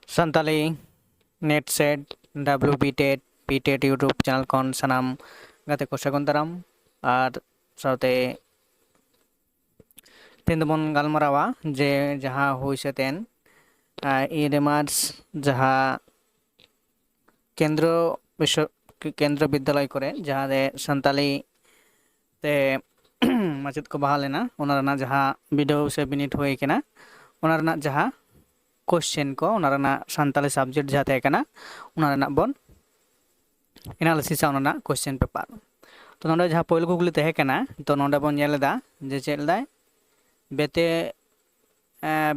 Santali net set WB TET PTET YouTube channel कौन सनाम गाते को सगुन दाराम और साथे तीन दबन गालमारावा जे जहाँ हुई से तेन मार्च जहाँ केंद्र विद्यालय करे जहाँ दे संताली ते मस्जिद को बहा लेना उनारना जहाँ वीडियो से बिनिट हुए केना उनारना जहाँ क्वेश्चन को उनारना संताली सब्जेक्ट जहाँ तहे केना उनारना बन एनालिसिस उनारना क्वेश्चन पेपर तो नोडे जहाँ पहिल कुकली तहे केना तो नोडे बन नेलेदा जे चेलदा बेते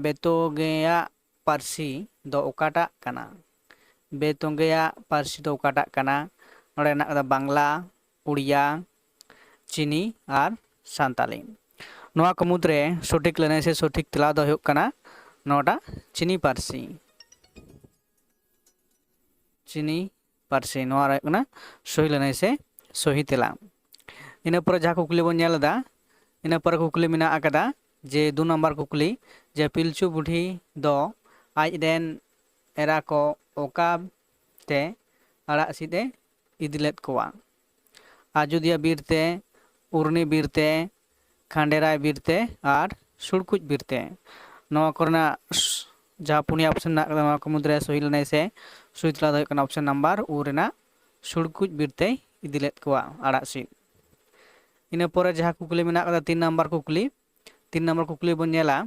बेतोगेया पारसी दो ओकाटा काना बेतोगेया पारसी दो ओकाटा काना नोडे ना कदा बांग्ला उड़िया चीनी और सान्ताली नोआ को मुद्रे सठिक लेने से सठिक तेला दो हुयुक काना नोटा चीनी पारसी नोआ रे कना सही लेने से सही तेला इन पर जहाँ कुकली बन नेलदा इन पर कुकली मेना आकदा जे 2 नंबर कुकली जे पिलचू बुढ़ी दो आज रेन एरा को ओका ते अड़ा सीधे इदिलेत कोवा आजोदिया बीरते उर्नी बीरते खांडेराय बीरते और सुड़कुच बीरते नवा करना जहाँ पुनिया ऑप्शन ना नवा को मुद्रे सही लेने से सही तला दो कना ऑप्शन नंबर उरेना सुड़कुच बीरते इदिलेत कोवा अड़ा सी इन पर जहाँ कुकली मेना कदा 3 नंबर कुकली बन नेला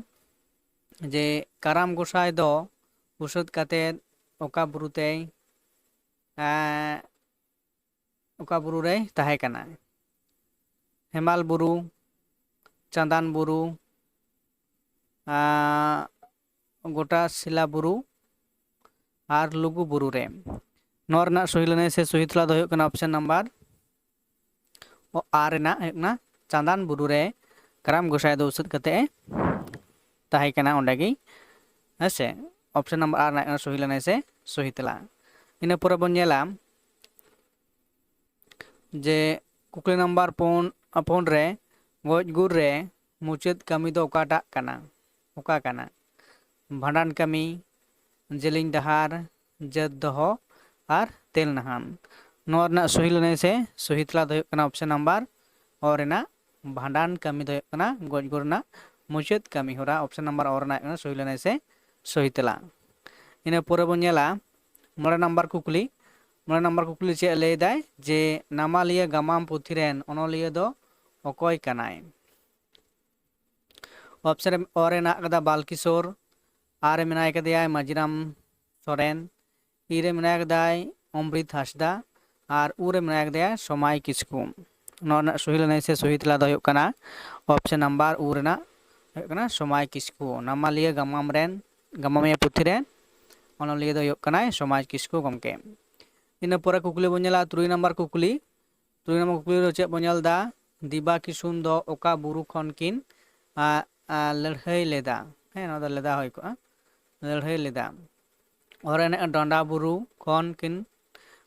जे काराम गोसाई दो उसद काते ओका बुरुते ओका बुरु रे ताहे कना हेमाल बुरु चांदान बुरु गोटा सिला बुरु और लुगु बुरु रे नोरना सही लेने से सही तला दो कना ऑप्शन नंबर आर ना ना चांदान बुरु रे काराम गोसाई दो उसद काते ताहे कना ओंडेगी हेसे ऑप्शन नंबर आर ना सही लेने से सही तला इन पर बन नेला जे कुकली नंबर फोन रे गज गुर रे मुचाद कमी दो ओकाटा काना ओका काना भांडान कमी जेलिंग डहार जद दोहो और तेल नहान नोरना सही लेने से सही तला दो कना ऑप्शन नंबर और ना भांडान कमी दो कना गज गुर ना मुचाद कमी होरा ऑप्शन नंबर और ना सही लेने से सही तला इन पर बन नेला 9 नंबर कुकली चे लैदाय जे नामालिया गामाम पुथिरेन ओनलिया दो ओकोय कनाय ऑप्शन और ना कदा बालकिशोर आरे मेनाय कदया माजिराम सोरेन इरे मेनाय कदाय अमृत हासदा और उरे मेनाय कदया समाय किस्कु नोना सही लेने से सही तला दो कना ऑप्शन नंबर उरेना कना समाय किस्कु नामालिया गामामिया पुथिरेन ओनलिया दो कनाय समाय किस्कु गमके इन पर कुकली बन नेला 3 नंबर कुकली चे बन नेलदा दिबा किसुन दो ओका बुरु खन किन लड़ाई लेदा है ना लेदा होय को लड़ाई लेदा और एने डंडा बुरु खन किन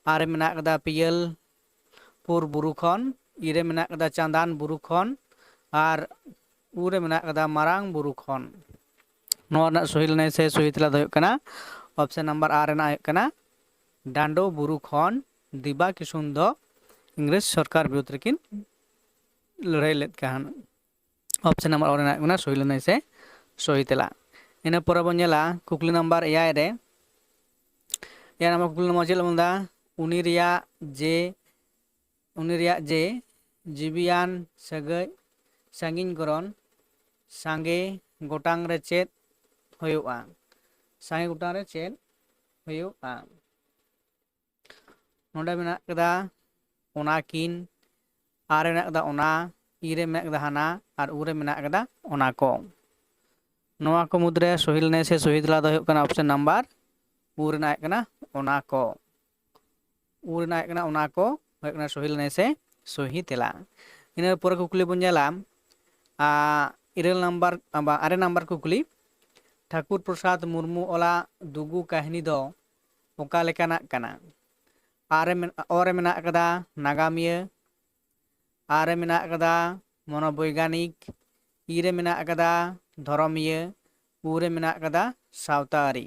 आरे मेना कदा पियल पुर बुरु खन इरे मेना कदा चांदान बुरु खन और उरे मेना कदा मारांग बुरु खन नोना सही लेने से सही तला दो कना ऑप्शन नंबर आर ना कना डांडो बुरु खन दिबा किसुन दो इंग्रेज सरकार विरुद्ध रेकिन लड़ाई लेद काहन ऑप्शन नंबर और ना सही लेने से सही तला इन पर बन नेला कुकली नंबर 8 रे नंबर कुकली नंबर चेल बोलदा उनी रिया जे जीवियान सगै सांगिन गरन सांगे गोटांग रे चेद होयुआ सांगे गोटांग रे चेद होयुआ नोडे मेना कदा ओना किन आरे मेना कदा ओना इरे मेना कदा हाना और उरे मेना कदा ओना को नोआ को मुद्रे सही लेने से सही तला दो कना ऑप्शन नंबर उरे ना कना ओना को उरे ना कना ओना को कना सही लेने से सही तेला इन पर कुकली बन नेला 8 नंबर कुकली ठाकुर प्रसाद मुर्मू ओला दुगु काहिनी दो ओका लेकाना कना आरे मेना कदा नागामिया आरे मेना कदा मनोवैज्ञानिक इरे मेना कदा धर्मिया उरे मेना कदा सावतारी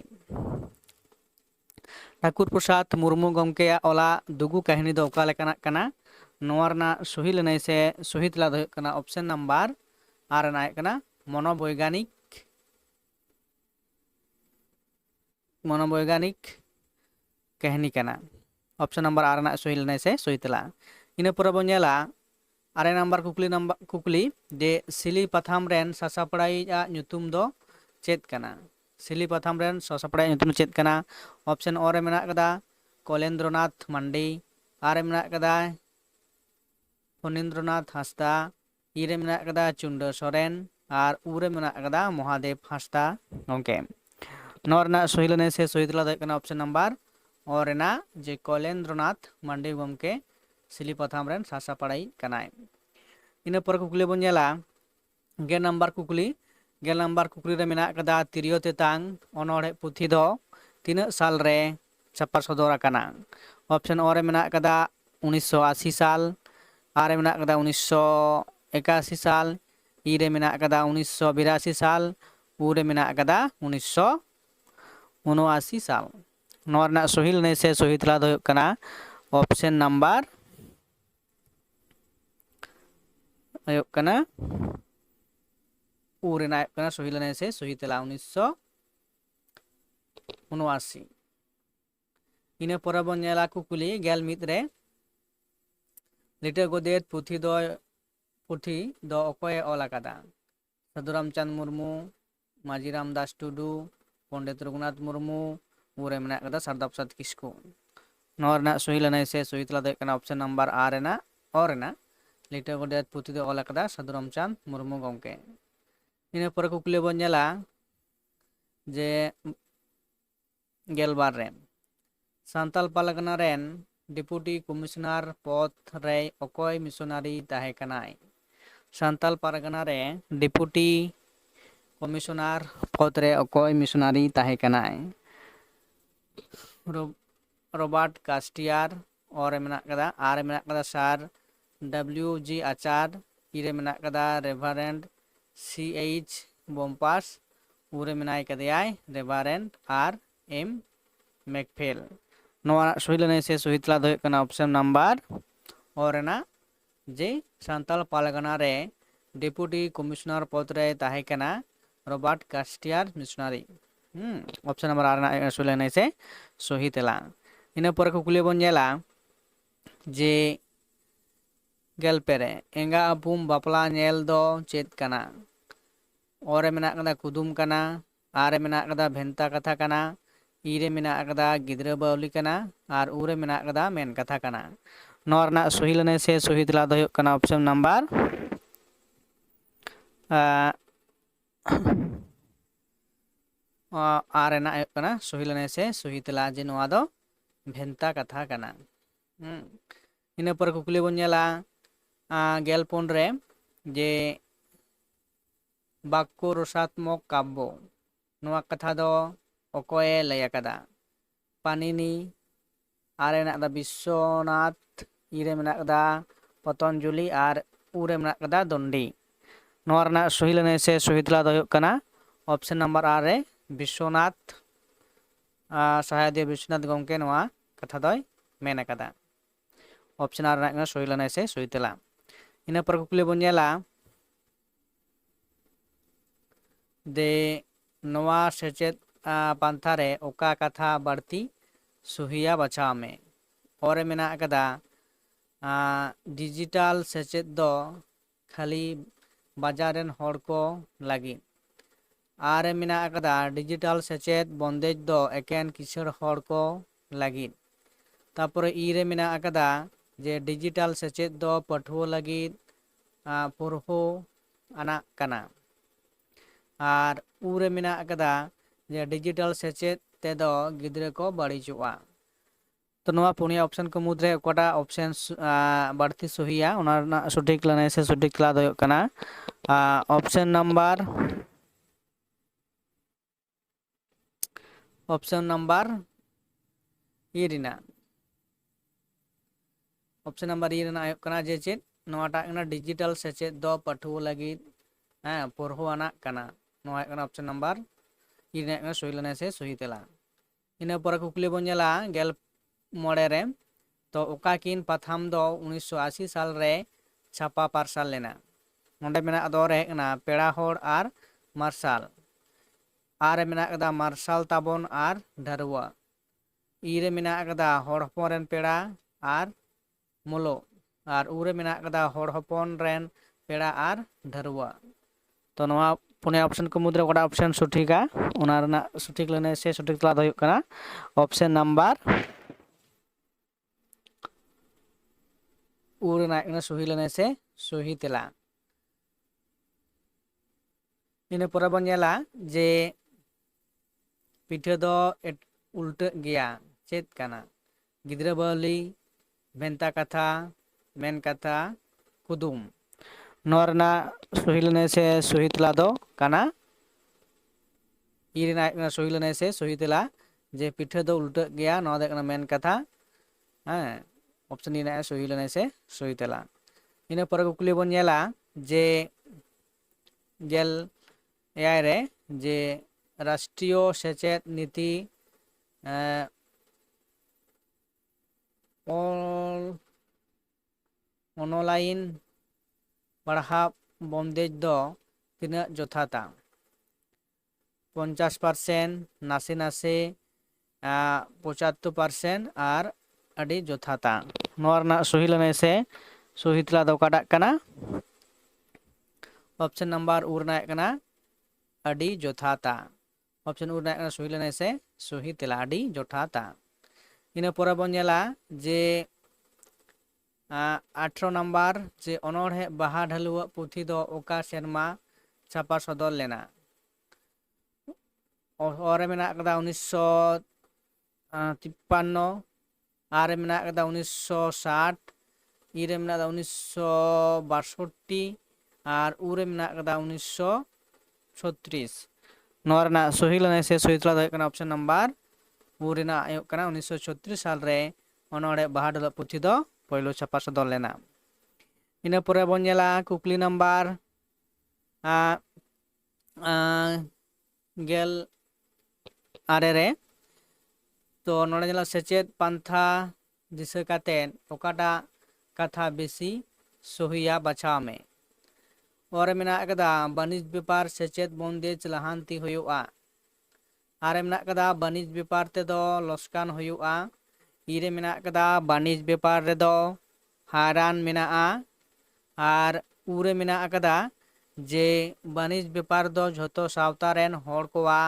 ठाकुर प्रसाद मुर्मू गमकेयाग ओला दुगु काहिनी दो ओका लेकानाग काना नोआ रना सही लनाई से सही तेला दो हुयुग काना ऑप्शन नंबर आर रना हुयुग काना मनोवैज्ञानिक कहनी काना ऑप्शन नंबर आर रना सही लनाई से सही तेला इन पर बो नेला आरे नंबर कुकली जे सिली पाथाम रेन सासापड़ाई ᱧᱩᱛᱩᱢ दो चेद काना सिली पाथाम रेन सासापड़ाई ᱧᱩᱛᱩᱢ चेद काना ऑप्शन ओ रे मेना कदा कलेंद्रनाथ मंडी आरे मेना कदा फणीन्द्रनाथ हांसदा इरे मेना कदा चुंडा सोरेन और उरे मेना कदा महादेव हांसदा गंके नोरना सही लने से सही तेला दो हुयुग काना ऑप्शन नंबर ओ रेना जे कलेंद्रनाथ मंडी गमके सिली पाथाम रेन सासापड़ाई कानाय इन पर कुकली बन नेला गे नंबर कुकली रे मेना कदा तिरियो तेतांग अनोड़े पुथी दो तीना साल रे छापा सदर आकाना ऑप्शन ओ रे मेना कदा 1980 साल आर मेना कदा 1981 साल ई रे मेना कदा 1982 साल ऊ रे मेना कदा 1979 साल नोआ रना सही लने से सही तेला दो हुयुग काना ऑप्शन नंबर हुयुग काना ऊ रेना हुयुग काना सही लने से सही तेला 1979 इन पर बन नेला कुकुली गेल मिद रे लिटे गोदेत पुथी दो अकोय ऑल आकादा साधु रामचंद मुर्मू माजीराम दास टुडू पंडित रघुनाथ मुर्मू उरे मेना कदा सरदा प्रसाद किस्कू नोआ रना सही लनाई से सही तेला दो हुयुग काना ऑप्शन नंबर आर रेना ओ रेना लिटे गोदेत पुथी दो ऑल आकादा साधु रामचंद मुर्मू गमके इन पर कुकली बन नेला जे गेलबार रे सांताल पारगना रेन डिप्यूटी कमिश्नर पद रे अकोय मिशनारी ताहे कनाय सांताल पारगना रे डिप्यूटी कमिश्नर पद रे अकोय मिशनारी ताहे कनाय रॉबर्ट कास्टियर और मेना कदा आर मेना कदा सर WG आचार इरे मेना कदा रेवरेंड CH बोम्पास उरे मेनाय कदयाय रेवरेंड RM मैकफेल नोआ सही लने से सही तेला दो हुयुग काना ऑप्शन नंबर और रेना जे सांताल पारगना रे डिप्यूटी कमिश्नर पद रे ताहे कना रॉबर्ट कास्टियर मिशनारी ऑप्शन नंबर आर रना सही लने से सही तेला इन पर कुकली बन नेला जे गेलपेरे एंगा अपुम बापला नेल दो चेद काना ओरे मेना कदा कुदुम काना आरे मेना कदा भेंता कथा काना इरे मेना कदा गिद्रा बावली काना और उरे मेना कदा मेन कथा काना नोआ रना सही लने से सही तेला दो हुयुग काना ऑप्शन नंबर आर रेना हुयुग काना सही लने से सही तेला जे नोआ दो भेंता कथा काना इन पर कुकली बन नेला गेलपुन रे जे बाक्य रसात्मक काव्य नोआ कथा दो अकोय लय आकादा पानिनी आरे मेना कदा विश्वनाथ इरे मेना कदा पतंजलि और उरे मेना कदा दंडी नोआ रना सही लने से सही तेला दो हुयुग काना ऑप्शन नंबर आर रे विश्वनाथ सहायदेव विश्वनाथ गमके नोआ कथा दोय मेन आकादा ऑप्शन आर रना सही लने से सही तेला इन पर कुकली बन नेला दे नोआ सेचेद पांथा रे ओका कथा बढ़ती सुहिया बचाव में और मेना कदा डिजिटल सेचेद दो खाली बाजारेन हर को लगी आर मेना कदा डिजिटल सेचेद बंदेज दो एकेन किशोर हर को लगी तापर इरे मेना कदा जे डिजिटल सेचेद दो पठुआ लगी पुरहो आना काना और उरे मेना कदा जे डिजिटल सेचेद तेदो गिद्रा को बाड़िजोआ तो नोआ पुनिया ऑप्शन को मुद्रे ओकाटा ऑप्शन बढ़ती सहिया ओना रना सठिक लने से सठिक तेला दो हुयुग काना ऑप्शन नंबर ई रेना ऑप्शन नंबर ई रेना हुयुग काना जे चेद नोआटा काना डिजिटल सेचेद दो पठुआ लगी पुरहो आना काना नोआ हुयुग काना ऑप्शन नंबर ई रेना सही लने से सही तेला ᱤᱱᱟᱹ ᱯᱚᱨᱮ ᱠᱩᱠᱞᱤ ᱵᱚᱱ ᱧᱮᱞᱟ ᱜᱮᱞ ᱢᱚᱬᱮ ᱨᱮ तो ओकाकिन पाथाम दो 1980 साल रे छापा पार्सल लेना नोंडे मेना दो रहेना पेड़ा होड़ आर मार्शल आर मेना कदा मार्शल ताबन आर ढारुआ ईरे मेना कदा होड़ हपन rain peda are Molo are उरे मेना कदा होड़ हपन रेन पेड़ा आर ढारुआ तो नवा पुने ऑप्शन को मुद्रे कोड़ा ऑप्शन सठीका ओना रना सठीक लेने से सठीक तला दो हुयुग कना ऑप्शन नंबर उरना सही लेने से सही तेला इन पर बन नेला जे पिठे दो उल्टे गया चेत काना गिद्रा बावली भेंता कथा मेन कथा कुदुम नोरना सही लेने से सही तेला दो काना इरना सही लेने से सही तेला जे पिठे दो उल्टे गया नो दे काना मेन कथा हाँ ऑप्शन इन सही लेने से सही तेला इन पर कुकली बन नेला जे गेल एआई रे जे राष्ट्रीय सेचेत नीति ऑनलाइन पढ़ाव बंदेज दो तीना जथाता 50% नासे नासे 75% आर अड़ी जथाता नोरना सही लेने से सही तला दो काटा कना ऑप्शन नंबर उरना कना अड़ी जथाता ऑप्शन उरना कना सही लेने से सही तला अड़ी जथाता इन पर बन नेला जे 18 नंबर जे अनोढ़े बाहा ढालुआ पुथी दो ओका सेरमा छापा सदर लेना और मेना कदा 1953 आर मेना कदा 1960 इरे मेना 1962 और उरे मेना कदा 1936 नोरना सही लेने से सही तला दो ऑप्शन नंबर उरेना 1936 साल रे अनोढ़े बाहा ढालुआ पुथी दो पहलो छापा सदर लेना इन पर बन नेला कुकली नंबर गेल आरे रे तो नोड़े नेला सेचेत पंथा दिशा कातेन ओकाटा कथा बेसी सहिया बचाव में और मेना कदा वाणिज्य व्यापार सेचेत बंदेज लहांती हुयुआ आरे मेना कदा वाणिज्य व्यापार ते दो लस्कान हुयुआ इरे मेना कदा वाणिज्य व्यापार रे दो हारान मेना आर उरे मेना कदा जे वाणिज्य व्यापार दो झोतो सावता रेन होड़ कोवा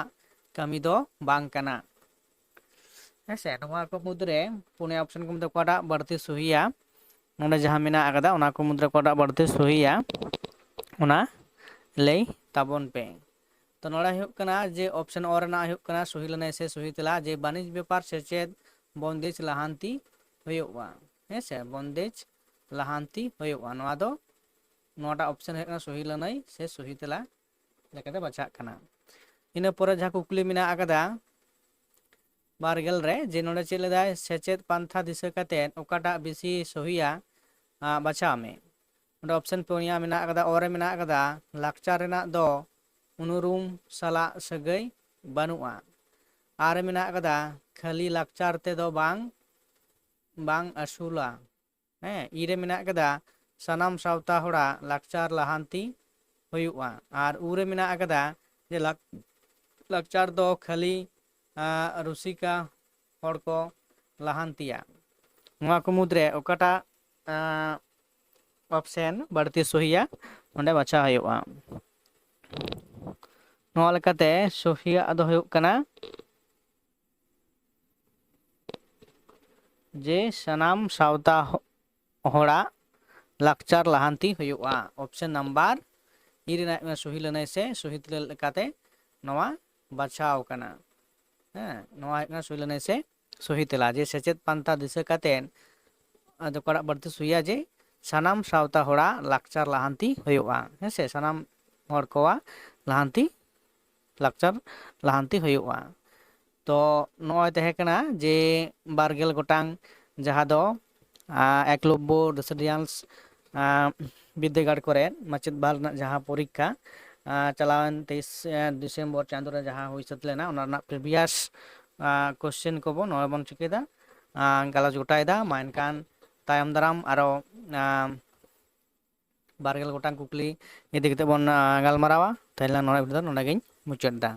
कमी दो बांग कना हेसे नोवा को मुद्रे पुने ऑप्शन को मुद्रे कोटा बढ़ती सहिया नोडे जहां मेना आकदा ओना को मुद्रे कोटा बढ़ती सहिया ओना लई ताबन पे तो नोडे हुयुग कना जे ऑप्शन और ना हुयुग कना सही लेने से सही तेला जे वाणिज्य व्यापार सेचेत बंदेज लहांती हुयुगा हेसे बंदेज लहांती हुयुगा नोवा दो नोटा ऑप्शन है सही लेने से सही तेला लेकाते बचा कना इन पर जहां कुकली मेना आकदा बारगेल रे जे नोडे चेक लेदा सेचेत पांथा दिशा काते ओकाटा बेसी सहिया बचा में नोडे ऑप्शन पुनिया मेना आकदा और मेना आकदा लाक्चार रेना दो उनुरुम साला सगै बानुआ आर मेना आकदा खाली लाक्चार ते दो बांग असुला इरे मेना आकदा सनाम सावता होड़ा लाक्चार लहांती हुयुआ आर उरे मेना आकदा जे लाक्चार दो खाली रुसिका होड़ को लहांतिया नोवा को मुद्रे ओकाटा ऑप्शन बढ़ती सहिया ओंडे बचा हुयुआ नोवा लेकाते सहिया दो हुयुग कना जे सनाम सावता होड़ा लाक्चार लहांती हुयुआ ऑप्शन नंबर इरना सही लेने से सही लेकाते नोवा बचाव कना नोवा सही लेने से सही तेला जे सेचेत पांथा दिशा कातेन कोड़ा बढ़ती सहिया जे सनाम सावता होड़ा लाक्चार लहांती हुयुआ हेसे सनाम होड़ कोवा लहांती लाक्चार लहांती हुयुआ तो नोय तहे कना जे बारगेल गोटांग जहां दो एकलव्य रेसिडेंस विद्यागार करे माचेद बाल जहां परीक्षा चलावन 23 डिसेम्बर चांदो रे जहां हुई सत लेना ओना प्रीवियस কোশ্চেন কব নয় বন চিকেदा গালাজ গোটাयदा मा एनखान तायम दाराम आरो बारगेल गोटां कुकली इदि कते बन गालमारावा ताइला नोडे भिडियो नोडे गिन मुचाद दा।